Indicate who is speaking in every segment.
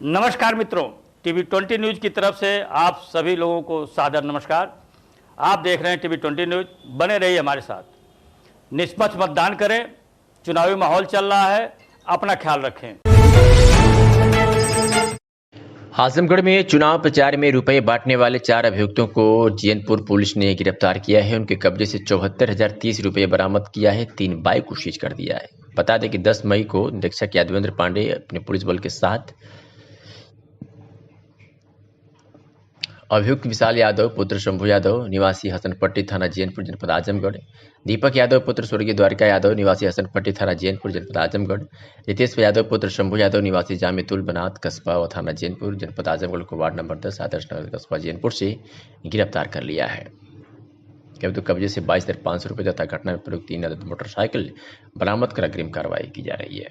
Speaker 1: नमस्कार मित्रों, TV 20 news की तरफ से आप सभी लोगों को सादर नमस्कार। आप देख रहे हैं टीवी 20 न्यूज़। बने रहिए हमारे साथ। निष्पक्ष मतदान करें। चुनावी माहौल चल रहा है, अपना ख्याल रखें।
Speaker 2: आजमगढ़ में चुनाव प्रचार में रुपए बांटने वाले 4 अभियुक्तों को जैनपुर पुलिस ने गिरफ्तार किया है। उनके कब्जे से 74,030 रुपये बरामद किया है। 3 बाइक को सीज कर दिया है। बता दें कि 10 मई को निरीक्षक यादवेंद्र पांडे अपने पुलिस बल के साथ अभियुक्त विशाल यादव पुत्र शंभू यादव निवासी हसनपट्टी थाना जैनपुर जनपद आजमगढ़, दीपक यादव पुत्र स्वर्गीय द्वारिका यादव निवासी हसनपट्टी थाना जैनपुर जनपद आजमगढ़, रितेश यादव पुत्र शंभू यादव निवासी जामितुल बनात कस्बा व थाना जैनपुर जनपद आजमगढ़ को वार्ड नंबर 10 आदर्श नगर कस्बा जैनपुर से गिरफ्तार कर लिया है। कब्जे से 22,500 रुपये तथा घटना में प्रयुक्त 3 अदद मोटरसाइकिल बरामद कर अग्रिम कार्रवाई की जा रही है।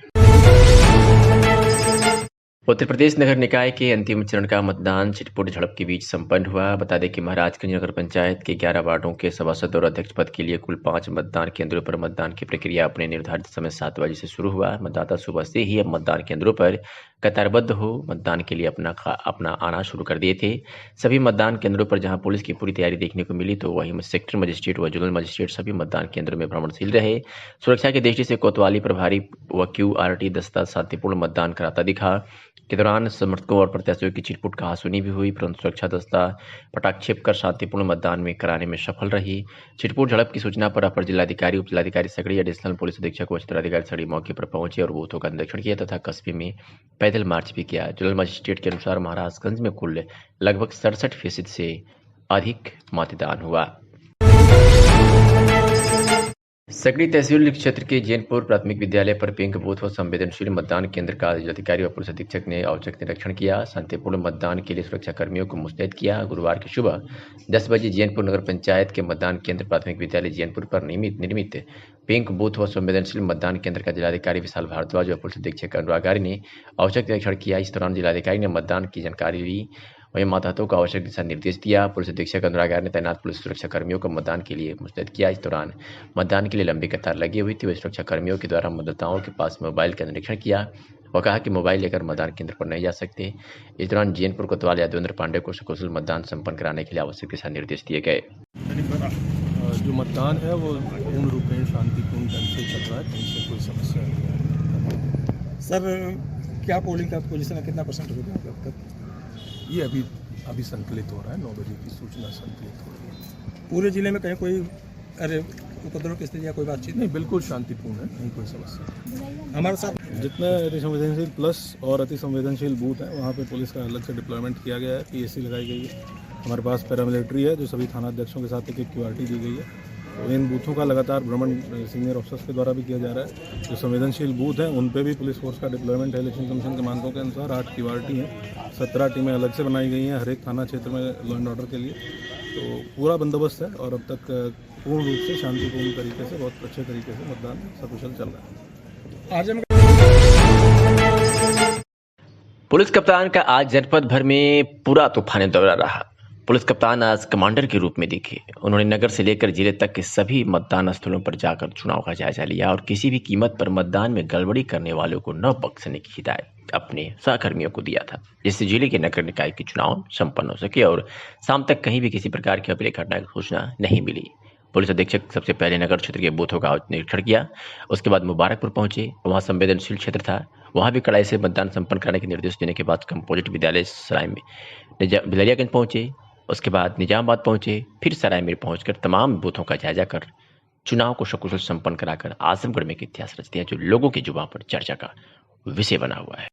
Speaker 2: उत्तर प्रदेश नगर निकाय के अंतिम चरण का मतदान छिटपुट झड़प के बीच संपन्न हुआ। बता दें कि महाराजगंज नगर पंचायत के 11 वार्डों के सभासद और अध्यक्ष पद के लिए कुल 5 मतदान केंद्रों पर मतदान की प्रक्रिया अपने निर्धारित समय 7 बजे से शुरू हुआ। मतदाता सुबह से ही अब मतदान केंद्रों पर कतारबद्ध हो मतदान के लिए अपना आना शुरू कर दिए थे। सभी मतदान केंद्रों पर जहां पुलिस की पूरी तैयारी देखने को मिली, तो वहीं सेक्टर मजिस्ट्रेट व जोनल मजिस्ट्रेट सभी मतदान केंद्रों में भ्रमणशील रहे। सुरक्षा की दृष्टि से कोतवाली प्रभारी व QRT दस्ता शांतिपूर्ण मतदान कराता दिखा। के दौरान समर्थकों और प्रत्याशियों की छिटपुट कहासुनी भी हुई, परंतु सुरक्षा दस्ता पटाक्षेप कर शांतिपूर्ण मतदान में कराने में सफल रही। छिटपुट झड़प की सूचना पर अपर जिलाधिकारी, उप जिलाधिकारी सगड़ी, एडिशनल पुलिस अधीक्षक व क्षेत्राधिकारी सगड़ी मौके पर पहुंचे और बूथों का निरीक्षण किया तथा कस्बे में पैदल मार्च भी किया। जोनल मजिस्ट्रेट के अनुसार महाराजगंज में कुल लगभग 67% से अधिक मतदान हुआ। सगड़ी तहसील क्षेत्र के जैनपुर प्राथमिक विद्यालय पर पिंक बूथ व संवेदनशील मतदान केंद्र का जिलाधिकारी व पुलिस अधीक्षक ने औचक निरीक्षण किया। शांतिपूर्ण मतदान के लिए सुरक्षा कर्मियों को मुस्तैद किया। गुरुवार की सुबह 10 बजे जैनपुर नगर पंचायत के मतदान केंद्र प्राथमिक विद्यालय जैनपुर पर निर्मित पिंक बूथ व संवेदनशील मतदान केंद्र का जिलाधिकारी विशाल भारद्वाज व पुलिस अधीक्षक अनुराग आर्य ने औचक निरीक्षण किया। इस दौरान जिलाधिकारी ने मतदान की जानकारी ली, वहीं मतदाताओं को आवश्यक दिशा निर्देश दिया। पुलिस अधीक्षक अनुराग आर्य ने तैनात पुलिस सुरक्षा कर्मियों को मतदान के लिए मुस्तैद किया। इस दौरान मतदान के लिए लंबी कतार लगी हुई थी। वही सुरक्षा कर्मियों के द्वारा मतदाताओं के पास मोबाइल का निरीक्षण किया और कहा कि मोबाइल लेकर मतदान केंद्र पर नहीं जा सकते। इस दौरान जैनपुर कोतवाल यादवेंद्र पांडे को सकुशल मतदान संपन्न कराने के लिए आवश्यक दिशा निर्देश दिए गए।
Speaker 3: जो मतदान है वो पूर्ण रूप में शांतिपूर्ण ढंग से चल रहा है, कहीं से कोई समस्या नहीं है।
Speaker 4: सर, क्या पोलिंग का पोजीशन है, कितना परसेंट हो गया अब तक?
Speaker 3: ये अभी संकलित हो रहा है। 9 बजे की सूचना संकलित हो रही है।
Speaker 4: पूरे जिले में कहीं कोई उपद्रव की स्थिति या कोई बातचीत
Speaker 3: नहीं, बिल्कुल शांतिपूर्ण है, नहीं कोई समस्या।
Speaker 4: हमारे साथ
Speaker 3: जितने अति संवेदनशील प्लस और अति संवेदनशील बूथ है वहाँ पे पुलिस का अलग से डिप्लॉयमेंट किया गया है। PSC लगाई गई है। हमारे पास पैरामिलिट्री है जो सभी थाना अध्यक्षों के साथ एक QRT दी गई है। तो इन बूथों का लगातार भ्रमण सीनियर ऑफिसर्स के द्वारा भी किया जा रहा है। जो संवेदनशील बूथ हैं उन पे भी पुलिस फोर्स का डिप्लॉयमेंट है। इलेक्शन कमीशन के मानकों के अनुसार 8 QRT हैं, 17 टीमें अलग से बनाई गई हैं हर एक थाना क्षेत्र में लॉ एंड ऑर्डर के लिए। तो पूरा बंदोबस्त है और अब तक पूर्ण रूप से शांतिपूर्ण तरीके से, बहुत अच्छे तरीके से मतदान सकुशल चल रहा है।
Speaker 2: पुलिस कप्तान का आज जनपद भर में पूरा तूफानी दौरा रहा। पुलिस कप्तान आज कमांडर के रूप में दिखे। उन्होंने नगर से लेकर जिले तक के सभी मतदान स्थलों पर जाकर चुनाव का जायजा लिया और किसी भी कीमत पर मतदान में गड़बड़ी करने वालों को न बख्शने की हिदायत अपने सहकर्मियों को दिया था, जिससे जिले के नगर निकाय के चुनाव संपन्न हो सके और शाम तक कहीं भी किसी प्रकार की अप्रिय घटना की सूचना नहीं मिली। पुलिस अधीक्षक सबसे पहले नगर क्षेत्र के बूथों का निरीक्षण किया। उसके बाद मुबारकपुर पहुंचे, वहां संवेदनशील क्षेत्र था, वहां भी कड़ाई से मतदान संपन्न कराने के निर्देश देने के बाद कंपोजिट विद्यालय सराय में बिलरियागंज पहुंचे। उसके बाद निजामाबाद पहुंचे, फिर सराय में पहुंचकर तमाम बूथों का जायजा कर चुनाव को सकुशल संपन्न कराकर आजमगढ़ में एक इतिहास रच दिया जो लोगों की जुबान पर चर्चा का विषय बना हुआ है।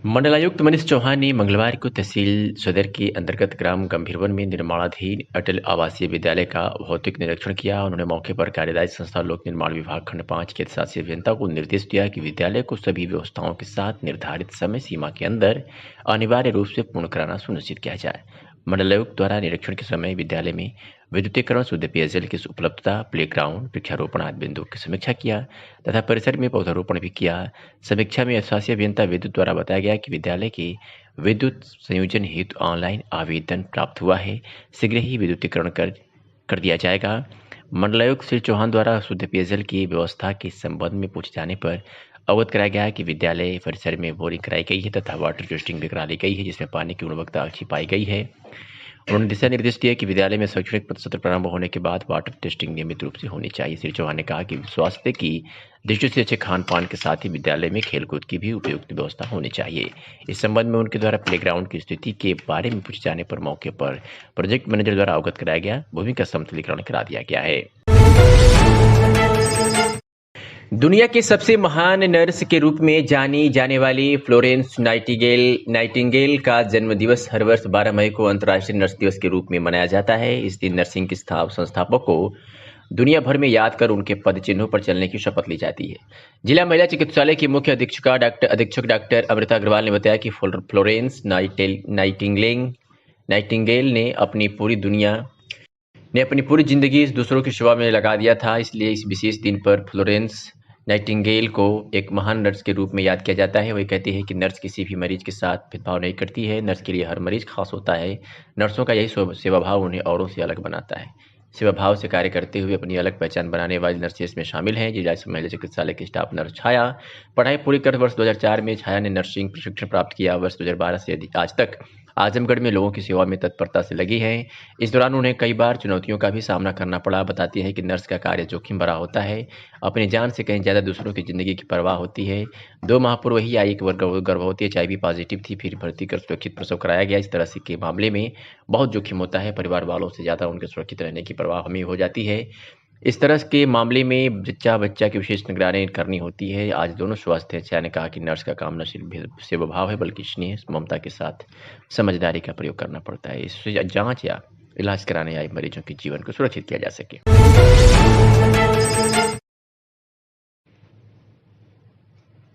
Speaker 2: मंडलायुक्त मनीष चौहान ने मंगलवार को तहसील सदर के अंतर्गत ग्राम गंभीरवन में निर्माणाधीन अटल आवासीय विद्यालय का भौतिक निरीक्षण किया। उन्होंने मौके पर कार्यदायी संस्था लोक निर्माण विभाग खंड 5 के अधिशासी अभियंता को निर्देश दिया कि विद्यालय को सभी व्यवस्थाओं के साथ निर्धारित समय सीमा के अंदर अनिवार्य रूप से पूर्ण कराना सुनिश्चित किया जाए। मंडलायुक्त द्वारा निरीक्षण के समय विद्यालय में विद्युतीकरण, शुद्ध पेयजल की उपलब्धता, प्लेग्राउंड, वृक्षारोपण आदि बिंदुओं की समीक्षा किया तथा परिसर में पौधारोपण भी किया। समीक्षा में अधिशासी अभियंता विद्युत द्वारा बताया गया कि विद्यालय के विद्युत संयोजन हेतु ऑनलाइन आवेदन प्राप्त हुआ है, शीघ्र ही विद्युतीकरण कर दिया जाएगा। मंडलायुक्त श्री चौहान द्वारा शुद्ध पेयजल की व्यवस्था के संबंध में पूछे जाने पर अवगत कराया गया कि विद्यालय परिसर में बोरिंग कराई गई है तथा वाटर टेस्टिंग भी करा ली गई है, जिसमें पानी की गुणवत्ता अच्छी पाई गई है। उन्होंने दिशा निर्देश दिए कि विद्यालय में शैक्षणिक सत्र प्रारंभ होने के बाद वाटर टेस्टिंग नियमित रूप से होनी चाहिए। श्री चौहान ने कहा कि स्वास्थ्य की दृष्टि से अच्छे खान पान के साथ ही विद्यालय में खेलकूद की भी उपयुक्त व्यवस्था होनी चाहिए। इस संबंध में उनके द्वारा प्लेग्राउंड की स्थिति के बारे में पूछे जाने पर मौके पर प्रोजेक्ट मैनेजर द्वारा अवगत कराया गया, भूमि का समतलीकरण करा दिया गया है। दुनिया की सबसे महान नर्स के रूप में जानी जाने वाली फ्लोरेंस नाइटिंगेल का जन्मदिवस हर वर्ष 12 मई को अंतर्राष्ट्रीय नर्स दिवस के रूप में मनाया जाता है। इस दिन नर्सिंग के संस्थापक को दुनिया भर में याद कर उनके पद चिन्हों पर चलने की शपथ ली जाती है। जिला महिला चिकित्सालय की मुख्य अधीक्षक डॉक्टर अमृता अग्रवाल ने बताया कि फ्लोरेंस नाइटिंगेल ने अपनी पूरी जिंदगी दूसरों की सेवा में लगा दिया था। इसलिए इस विशेष दिन पर फ्लोरेंस नाइटिंगेल को एक महान नर्स के रूप में याद किया जाता है। वही कहती है कि नर्स किसी भी मरीज के साथ भेदभाव नहीं करती है। नर्स के लिए हर मरीज खास होता है। नर्सों का यही सेवा भाव उन्हें औरों से अलग बनाता है। सेवा भाव से कार्य करते हुए अपनी अलग पहचान बनाने वाली नर्सेस में शामिल हैं जिला महिला चिकित्सालय की स्टाफ नर्स छाया। पढ़ाई पूरी कर वर्ष 2004 में छाया ने नर्सिंग प्रशिक्षण प्राप्त किया। वर्ष 2012 से आज तक आजमगढ़ में लोगों की सेवा में तत्परता से लगी है। इस दौरान उन्हें कई बार चुनौतियों का भी सामना करना पड़ा। बताती है कि नर्स का कार्य जोखिम भरा होता है। अपनी जान से कहीं ज़्यादा दूसरों की जिंदगी की परवाह होती है। 2 माह पूर्व ही आई एक गर्भवती HIV पॉजिटिव थी, फिर भर्ती कर सुरक्षित प्रसव कराया गया। इस तरह से के मामले में बहुत जोखिम होता है। परिवार वालों से ज़्यादा उनके सुरक्षित रहने की परवाह हमें हो जाती है। इस तरह के मामले में बच्चा की विशेष निगरानी करनी होती है। आज दोनों स्वास्थ्य छाया ने कहा कि नर्स का काम न सिर्फ सेवा भाव है बल्कि स्नेह ममता के साथ समझदारी का प्रयोग करना पड़ता है। इससे जांच या इलाज कराने आए मरीजों के जीवन को सुरक्षित किया जा सके।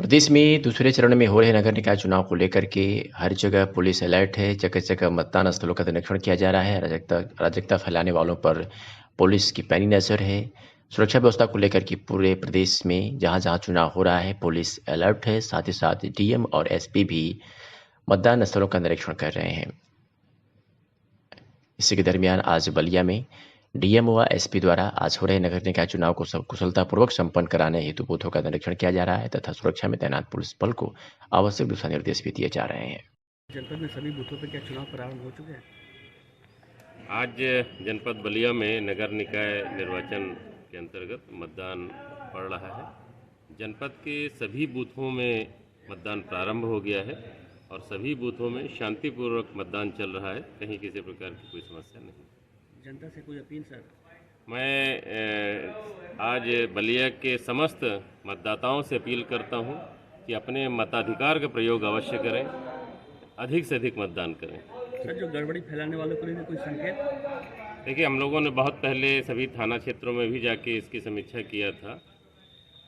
Speaker 2: प्रदेश में दूसरे चरण में हो रहे नगर निकाय चुनाव को लेकर के हर जगह पुलिस अलर्ट है। जगह जगह मतदान स्थलों का निरीक्षण किया जा रहा है। अराजकता फैलाने वालों पर पुलिस की पैनी नजर है। सुरक्षा व्यवस्था को लेकर के पूरे प्रदेश में जहां जहां चुनाव हो रहा है पुलिस अलर्ट है। साथ ही साथ DM और SP भी मतदान स्थलों का निरीक्षण कर रहे हैं। इसी के दरमियान आज बलिया में DM व SP द्वारा आज हो रहे नगर निकाय चुनाव को कुशलतापूर्वक संपन्न कराने हेतु बूथों का निरीक्षण किया जा रहा है तथा सुरक्षा में तैनात पुलिस बल को आवश्यक दिशा निर्देश भी दिए जा रहे हैं।
Speaker 5: जनपद में सभी बूथों पर क्या चुनाव प्रारंभ हो चुके हैं?
Speaker 6: आज जनपद बलिया में नगर निकाय निर्वाचन के अंतर्गत मतदान पड़ रहा है। जनपद के सभी बूथों में मतदान प्रारंभ हो गया है और सभी बूथों में शांतिपूर्वक मतदान चल रहा है। कहीं किसी प्रकार की कोई समस्या नहीं।
Speaker 5: जनता से कोई अपील सर?
Speaker 6: मैं आज बलिया के समस्त मतदाताओं से अपील करता हूं कि अपने मताधिकार का प्रयोग अवश्य करें, अधिक से अधिक मतदान करें।
Speaker 5: सर, जो गड़बड़ी फैलाने वालों को लेकर कोई संकेत?
Speaker 6: देखिए, हम लोगों ने बहुत पहले सभी थाना क्षेत्रों में भी जाके इसकी समीक्षा किया था।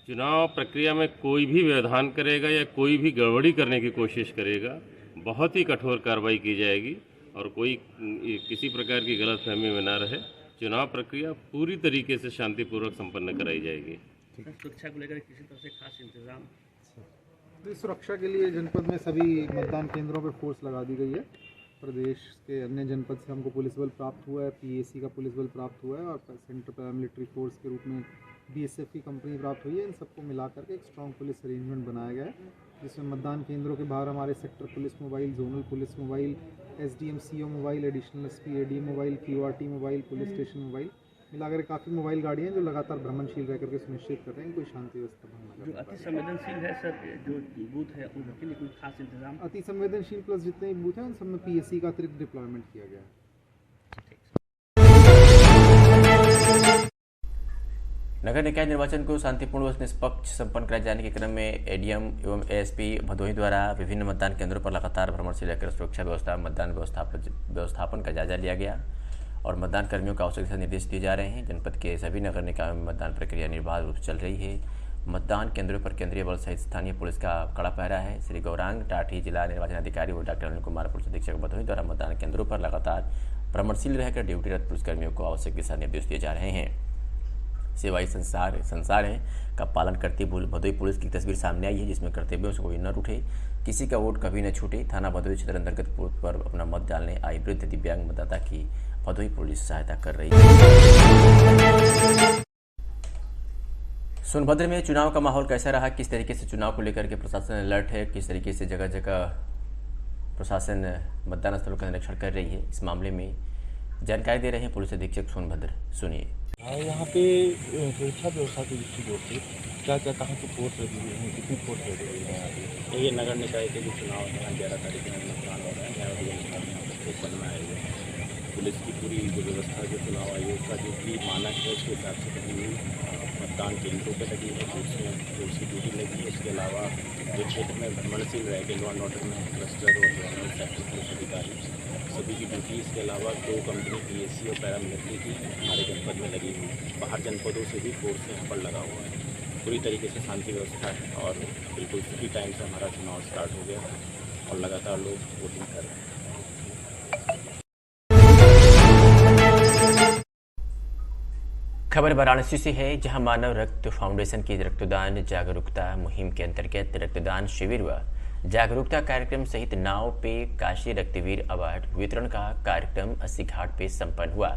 Speaker 6: चुनाव प्रक्रिया में कोई भी व्यवधान करेगा या कोई भी गड़बड़ी करने की कोशिश करेगा, बहुत ही कठोर कार्रवाई की जाएगी और कोई किसी प्रकार की गलतफहमी में ना रहे। चुनाव प्रक्रिया पूरी तरीके से शांतिपूर्वक संपन्न कराई जाएगी।
Speaker 5: सुरक्षा को लेकर किसी तरह से खास इंतजाम?
Speaker 7: सुरक्षा के लिए जनपद में सभी मतदान केंद्रों पर फोर्स लगा दी गई है। प्रदेश के अन्य जनपद से हमको पुलिस बल प्राप्त हुआ है, PAC का पुलिस बल प्राप्त हुआ है और सेंट्रल पैरामिलिट्री फोर्स के रूप में BSF की कंपनी प्राप्त हुई है। इन सबको मिलाकर के एक स्ट्रॉन्ग पुलिस अरेंजमेंट बनाया गया है, जिसमें मतदान केंद्रों के बाहर हमारे sector police mobile, zonal police mobile, SDM CO mobile, additional SP AD mobile, QRT mobile, police station mobile मिलाकर काफ़ी मोबाइल गाड़ियाँ हैं जो लगातार भ्रमणशील रह करके सुनिश्चित कर रहे हैं कोई शांति व्यवस्था भंग।
Speaker 5: जो अति संवेदनशील है सर, जो बूथ है उनके लिए कोई खास इंतजाम?
Speaker 7: अति संवेदनशील प्लस जितने बूथ हैं उन सब में PAC का अतिरिक्त डिप्लॉयमेंट किया गया है।
Speaker 2: नगर निकाय निर्वाचन को शांतिपूर्ण व निष्पक्ष संपन्न कराए जाने के क्रम में ADM एवं ASP भदोही द्वारा विभिन्न मतदान केंद्रों पर लगातार भ्रमण से लेकर सुरक्षा व्यवस्था, मतदान व्यवस्थापन का जायजा लिया गया और मतदान कर्मियों को आवश्यक दिशा निर्देश दिए जा रहे हैं। जनपद के सभी नगर निकायों में मतदान प्रक्रिया निर्बाध रूप से चल रही है। मतदान केंद्रों पर केंद्रीय बल सहित स्थानीय पुलिस का कड़ा पहरा है। श्री गौरांग टाठी जिला निर्वाचन अधिकारी और डॉक्टर अनिल कुमार पुलिस अधीक्षक भदोही द्वारा मतदान केंद्रों पर लगातार भ्रमणशील रहकर ड्यूटीरत पुलिसकर्मियों को आवश्यक दिशा निर्देश दिए जा रहे हैं। सेवाई संसार है का पालन करती भदोही पुलिस की तस्वीर सामने आई है, जिसमें कर्तव्यों से कोई न रूठे, किसी का वोट कभी न छूटे। थाना भदोही क्षेत्र अंतर्गत बूथ पर अपना मत डालने आई वृद्ध दिव्यांग मतदाता की भदोही पुलिस सहायता कर रही है। सोनभद्र में चुनाव का माहौल कैसा रहा, किस तरीके से चुनाव को लेकर के प्रशासन अलर्ट है, किस तरीके से जगह जगह प्रशासन मतदान स्थलों का निरीक्षण कर रही है, इस मामले में जानकारी दे रहे हैं पुलिस अधीक्षक सोनभद्र। सुनिए।
Speaker 8: यहाँ पे सुरक्षा व्यवस्था की दृष्टिकोण से क्या क्या कहाँ की फोर्स लगी हुई है, कितनी फोर्स लगी हुई है यहाँ पे?
Speaker 5: ये नगर निकाय के जो चुनाव है 11 तारीख में मतदान हो रहा है, 11 बजे बनना है। पुलिस की पूरी जो व्यवस्था जो चुनाव आयोग का जो भी मानक है उसके हिसाब से बनी हुई मतदान केंद्रों पर लगी है, उसमें पुलिस की ड्यूटी लगी है। इसके अलावा जो क्षेत्र में भ्रमणशील रह गए लॉ एंड ऑर्डर में क्लस्टर और जोनल सेक्टर पुलिस अधिकारी सभी की ड्यूटी, इसके अलावा 2 कंपनी PSC और पैरामिलिट्री की हमारे जनपद में लगी हुई, बाहर जनपदों से भी फोर्स यहाँ पर लगा हुआ है। पूरी तरीके से शांति व्यवस्था है और बिल्कुल सही टाइम से हमारा चुनाव स्टार्ट हो गया और लगातार लोग वोटिंग कर रहे हैं।
Speaker 2: खबर वाराणसी से है, जहां मानव रक्त फाउंडेशन की रक्तदान जागरूकता मुहिम के अंतर्गत रक्तदान शिविर व जागरूकता कार्यक्रम सहित नाव पे काशी रक्तवीर अवार्ड वितरण का कार्यक्रम 80 घाट पे संपन्न हुआ।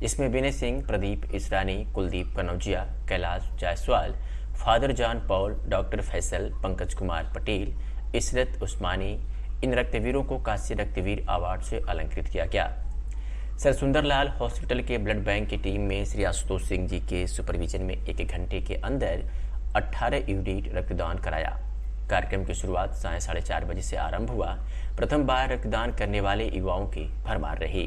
Speaker 2: इसमें Vinay Singh, Pradeep Israni, Kuldeep Kanaujia, Kailash Jaiswal, father John Paul, doctor Faisal, Pankaj Kumar Patel, Ishrat Usmani, इन रक्तवीरों को काशी रक्तवीर अवार्ड से अलंकृत किया गया। सर सुंदरलाल हॉस्पिटल के ब्लड बैंक की टीम में श्री आशुतोष सिंह जी के सुपरविजन में 1 घंटे के अंदर 18 यूनिट रक्तदान कराया। कार्यक्रम की शुरुआत साढ़े 4:30 बजे से आरंभ हुआ। प्रथम बार रक्तदान करने वाले युवाओं की भरमार रही।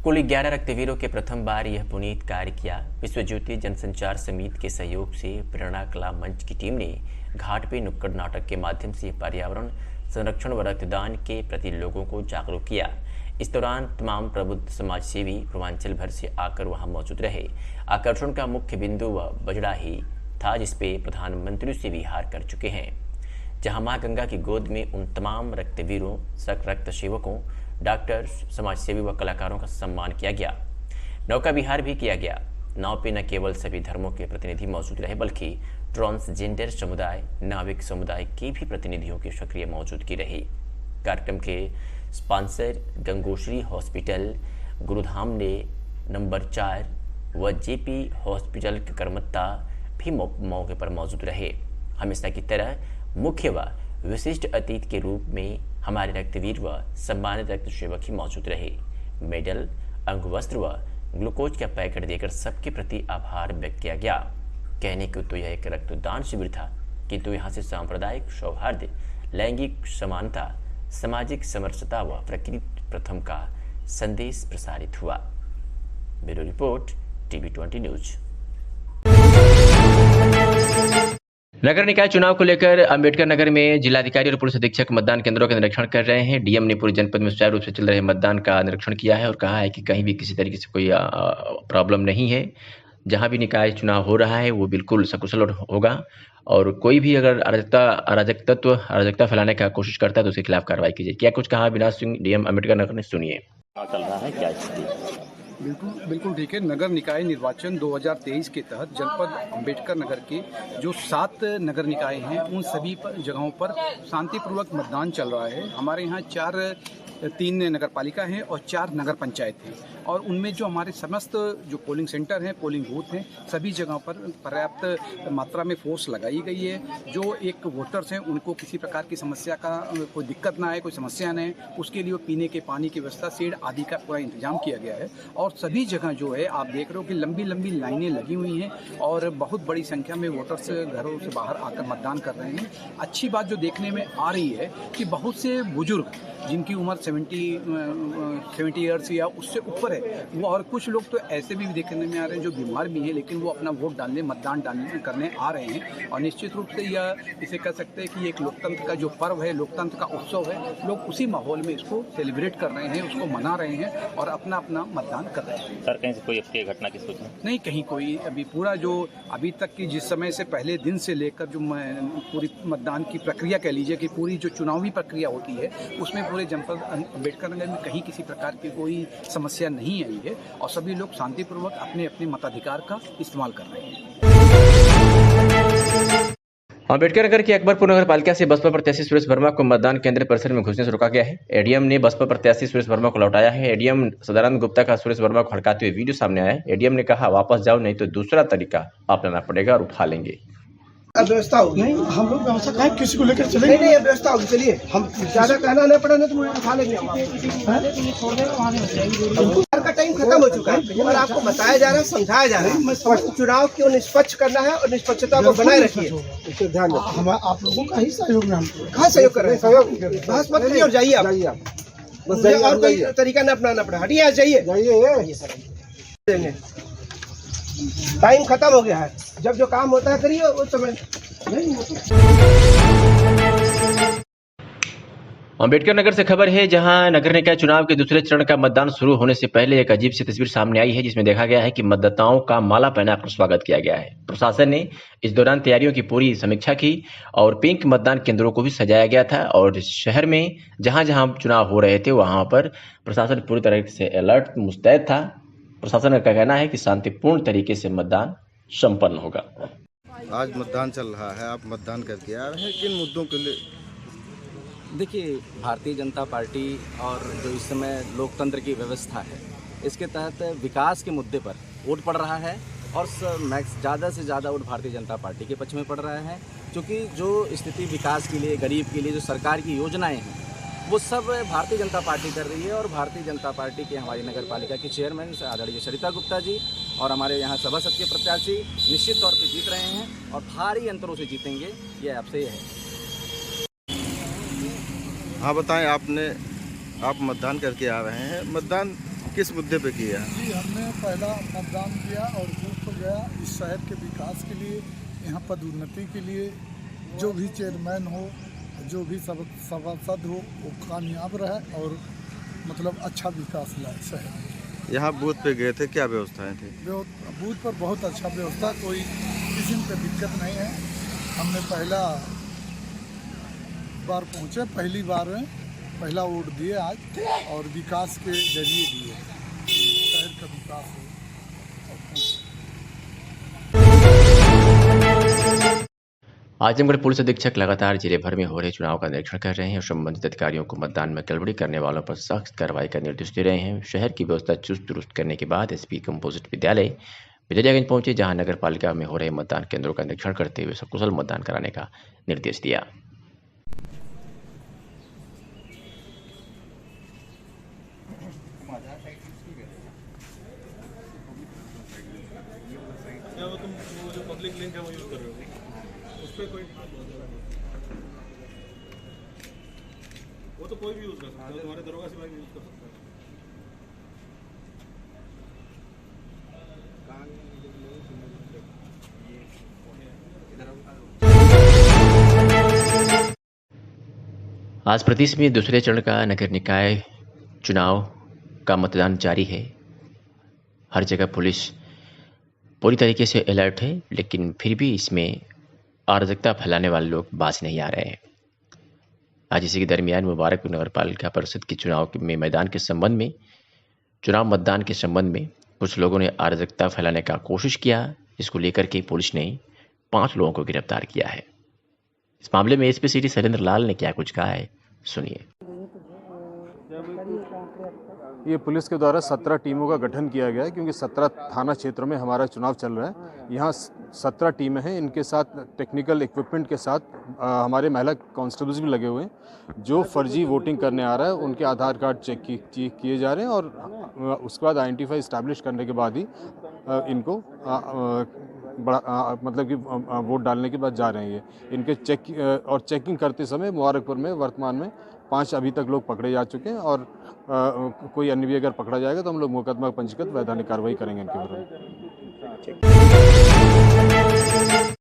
Speaker 2: कुल 11 रक्तवीरों के प्रथम बार यह पुनीत कार्य किया। विश्व ज्योति जनसंचार समिति के सहयोग से प्रेरणा कला मंच की टीम ने घाट पे नुक्कड़ नाटक के माध्यम से पर्यावरण संरक्षण व रक्तदान के प्रति लोगों को जागरूक किया। इस दौरान तमाम प्रबुद्ध समाज सेवी पूर्वांचल भर से आकर वहां मौजूद रहे। आकर्षण का मुख्य बिंदु व बजड़ा ही था, जिसपे प्रधानमंत्री से भी हार कर चुके हैं, जहां मां गंगा की गोद में उन तमाम रक्तवीरों, रक्त सेवकों, डॉक्टर, समाजसेवी व कलाकारों का सम्मान किया गया। नौका विहार भी किया गया। नाव पे न केवल सभी धर्मों के प्रतिनिधि मौजूद रहे, बल्कि ट्रांसजेंडर समुदाय, नाविक समुदाय के भी प्रतिनिधियों की सक्रिय मौजूदगी रही। कार्यक्रम के स्पॉन्सर गंगोश्री हॉस्पिटल गुरुधाम ने नंबर 4 व JP हॉस्पिटल के कर्मकर्ता भी मौके पर मौजूद रहे। हमेशा की तरह मुख्य व विशिष्ट अतिथि के रूप में हमारे रक्तवीर व सम्मानित रक्त सेवक ही मौजूद रहे। मेडल, अंगवस्त्र व ग्लूकोज का पैकेट देकर सबके प्रति आभार व्यक्त किया गया। कहने को तो यह एक रक्तदान शिविर था, किंतु यहाँ से सांप्रदायिक सौहार्द, लैंगिक समानता, सामाजिक समरसता व प्रकृति प्रथम का संदेश प्रसारित हुआ। Bureau report, TV20 news. नगर निकाय चुनाव को लेकर अंबेडकर नगर में जिलाधिकारी और पुलिस अधीक्षक मतदान केंद्रों का निरीक्षण कर रहे हैं। डीएम ने पूरे जनपद में सुचारू रूप से चल रहे मतदान का निरीक्षण किया है और कहा है कि कहीं भी किसी तरीके से कोई प्रॉब्लम नहीं है। जहां भी निकाय चुनाव हो रहा है वो बिल्कुल सकुशल होगा और कोई भी अगर अराजकता फैलाने का कोशिश करता है तो उसके खिलाफ कार्रवाई कीजिए। क्या कुछ कहा अविनाश सिंह, डीएम अंबेडकर नगर ने, सुनिए।
Speaker 5: चल रहा है क्या स्थिति?
Speaker 9: बिल्कुल ठीक है। नगर निकाय निर्वाचन 2023 के तहत जनपद अंबेडकर नगर के जो 7 नगर निकाय हैं उन सभी जगहों पर शांतिपूर्वक मतदान चल रहा है। हमारे यहाँ 3 नगर पालिका हैं और 4 नगर पंचायत हैं और उनमें जो हमारे समस्त जो पोलिंग सेंटर हैं, पोलिंग बूथ हैं, सभी जगहों पर पर्याप्त मात्रा में फोर्स लगाई गई है। जो एक वोटर्स हैं उनको किसी प्रकार की समस्या का कोई दिक्कत ना आए, कोई समस्या ना है, उसके लिए पीने के पानी की व्यवस्था, शेड आदि का पूरा इंतजाम किया गया है। और सभी जगह जो है आप देख रहे हो कि लंबी लंबी लाइनें लगी हुई हैं और बहुत बड़ी संख्या में वोटर्स घरों से बाहर आकर मतदान कर रहे हैं। अच्छी बात जो देखने में आ रही है कि बहुत से बुजुर्ग जिनकी उम्र 70 ईयर्स या उससे ऊपर है वो, और कुछ लोग तो ऐसे भी देखने में आ रहे हैं जो बीमार भी हैं लेकिन वो अपना वोट डालने, मतदान करने आ रहे हैं। और निश्चित रूप से यह इसे कह सकते हैं कि एक लोकतंत्र का जो पर्व है, लोकतंत्र का उत्सव है, लोग उसी माहौल में इसको सेलिब्रेट कर रहे हैं, उसको मना रहे हैं और अपना अपना मतदान कर रहे हैं।
Speaker 5: सर, कहीं से कोई अप्रिय घटना की सूचना
Speaker 9: नहीं, कहीं कोई अभी पूरा जो अभी तक की जिस समय से पहले दिन से लेकर जो पूरी मतदान की प्रक्रिया कह लीजिए कि पूरी जो चुनावी प्रक्रिया होती है उसमें पूरे जनपद अंबेडकर नगर में कहीं किसी प्रकार की कोई समस्या नहीं आई है और सभी लोग शांतिपूर्वक अपने अपने मताधिकार का इस्तेमाल कर रहे हैं।
Speaker 2: अम्बेडकर नगर की अकबरपुर नगर पालिका से बसपा प्रत्याशी सुरेश वर्मा को मतदान केंद्र परिसर में घुसने से रोका गया है। एडीएम ने बसपा प्रत्याशी सुरेश वर्मा को लौटाया है। एडीएम सदानंद गुप्ता का सुरेश वर्मा को हड़काते हुए वीडियो सामने आया है। एडीएम ने कहा, वापस जाओ नहीं तो दूसरा तरीका अपनाना पड़ेगा और उठा लेंगे।
Speaker 10: व्यवस्था होगी। नहीं, हम लोग व्यवस्था कहें किसी को लेकर चलेंगे। नहीं, व्यवस्था होगी। चलिए, हम ज्यादा कहना नहीं पड़ा, नहीं तो मुझे उठा लेंगे। का टाइम खत्म हो चुका है और आपको बताया जा रहा है, समझाया जा रहा है चुनाव क्यों निष्पक्ष करना है और निष्पक्षता को बनाए रखिए। ध्यान हम आप लोगों का ही सहयोग में, हम कहाँ सहयोग कर रहे हैं? सहयोग बहस मत करिए और जाइए आप। मुझे और कोई तरीका न अपनाना पड़ा। हटिए, आज जाइए। देंगे, टाइम खत्म हो गया है। जब जो काम होता है करिए, उस समय नहीं।
Speaker 2: अम्बेडकर नगर से खबर है, जहां नगर निकाय चुनाव के दूसरे चरण का मतदान शुरू होने से पहले एक अजीब सी तस्वीर सामने आई है, जिसमें देखा गया है कि मतदाताओं का माला पहनाकर स्वागत किया गया है। प्रशासन ने इस दौरान तैयारियों की पूरी समीक्षा की और पिंक मतदान केंद्रों को भी सजाया गया था। और शहर में जहां जहां चुनाव हो रहे थे वहां पर प्रशासन पूरी तरह से अलर्ट मुस्तैद था। प्रशासन का कहना है कि शांतिपूर्ण तरीके से मतदान संपन्न होगा।
Speaker 8: आज मतदान चल रहा है, आप मतदान करके आ रहे हैं, किन मुद्दों के लिए?
Speaker 11: देखिए, भारतीय जनता पार्टी और जो इस समय लोकतंत्र की व्यवस्था है, इसके तहत विकास के मुद्दे पर वोट पड़ रहा है और ज़्यादा से ज़्यादा वोट भारतीय जनता पार्टी के पक्ष में पड़ रहा है, क्योंकि जो स्थिति विकास के लिए, गरीब के लिए जो सरकार की योजनाएं हैं वो सब भारतीय जनता पार्टी कर रही है। और भारतीय जनता पार्टी के हमारी नगर पालिका के चेयरमैन आदरणीय सरिता गुप्ता जी और हमारे यहाँ सभासद के प्रत्याशी निश्चित तौर पर जीत रहे हैं और भारी अंतरों से जीतेंगे, ये आपसे है।
Speaker 8: हाँ बताएं, आप मतदान करके आ रहे हैं, मतदान किस मुद्दे पे किया?
Speaker 12: जी, हमने पहला मतदान किया और बूथ पर गया। इस शहर के विकास के लिए, यहाँ पदोन्नति के लिए, जो भी चेयरमैन हो, जो भी सभासद हो, वो कामयाब रहे और मतलब अच्छा विकास लाए शहर।
Speaker 8: यहाँ बूथ पे गए थे, क्या व्यवस्थाएं थी?
Speaker 12: बूथ पर बहुत अच्छा व्यवस्था, कोई किसी की दिक्कत नहीं है। हमने पहला बार पहुँचे, पहली बार में पहला वोट दिए आज, और विकास के जरिए दिए, शहर का विकास हो।
Speaker 2: आजमगढ़ पुलिस अधीक्षक लगातार जिले भर में हो रहे चुनाव का निरीक्षण कर रहे हैं और संबंधित अधिकारियों को मतदान में गड़बड़ी करने वालों पर सख्त कार्रवाई का निर्देश दे रहे हैं। शहर की व्यवस्था चुस्त दुरुस्त करने के बाद एसपी कंपोजिट विद्यालय बिजलियागंज पहुंचे, जहां नगर पालिका में हो रहे मतदान केंद्रों का निरीक्षण करते हुए सकुशल मतदान कराने का निर्देश दिया।
Speaker 3: पब्लिक लिंक है वो यूज कर रहे हो, उस पर कोई वो तो कोई भी यूज कर सकता है, तुम्हारे दरोगा सिपाही भी यूज कर सकता
Speaker 2: है। आज प्रदेश में दूसरे चरण का नगर निकाय चुनाव का मतदान जारी है। हर जगह पुलिस पूरी तरीके से अलर्ट है, लेकिन फिर भी इसमें अराजकता फैलाने वाले लोग बाज नहीं आ रहे हैं। आज इसी के दरमियान मुबारकपुर नगर पालिका परिषद के चुनाव में मैदान के संबंध में, चुनाव मतदान के संबंध में कुछ लोगों ने अराजकता फैलाने का कोशिश किया, जिसको लेकर के पुलिस ने 5 लोगों को गिरफ्तार किया है। इस मामले में एसपी सिटी शैलेंद्र लाल ने क्या कुछ कहा है, सुनिए।
Speaker 13: ये पुलिस के द्वारा 17 टीमों का गठन किया गया है, क्योंकि 17 थाना क्षेत्रों में हमारा चुनाव चल रहा है। यहाँ 17 टीमें हैं, इनके साथ टेक्निकल इक्विपमेंट के साथ हमारे महिला कांस्टेबल्स भी लगे हुए हैं। जो फर्जी वोटिंग करने आ रहा है उनके आधार कार्ड चेक किए जा रहे हैं और उसके बाद आइडेंटिफाई इस्टेब्लिश करने के बाद ही इनको मतलब कि वोट डालने के बाद जा रहे हैं। ये इनके चेकिंग करते समय मुबारकपुर में वर्तमान में 5 अभी तक लोग पकड़े जा चुके हैं और कोई अन्य भी अगर पकड़ा जाएगा तो हम लोग मुकदमा पंजीकृत वैधानिक कार्रवाई करेंगे इनके विरुद्ध।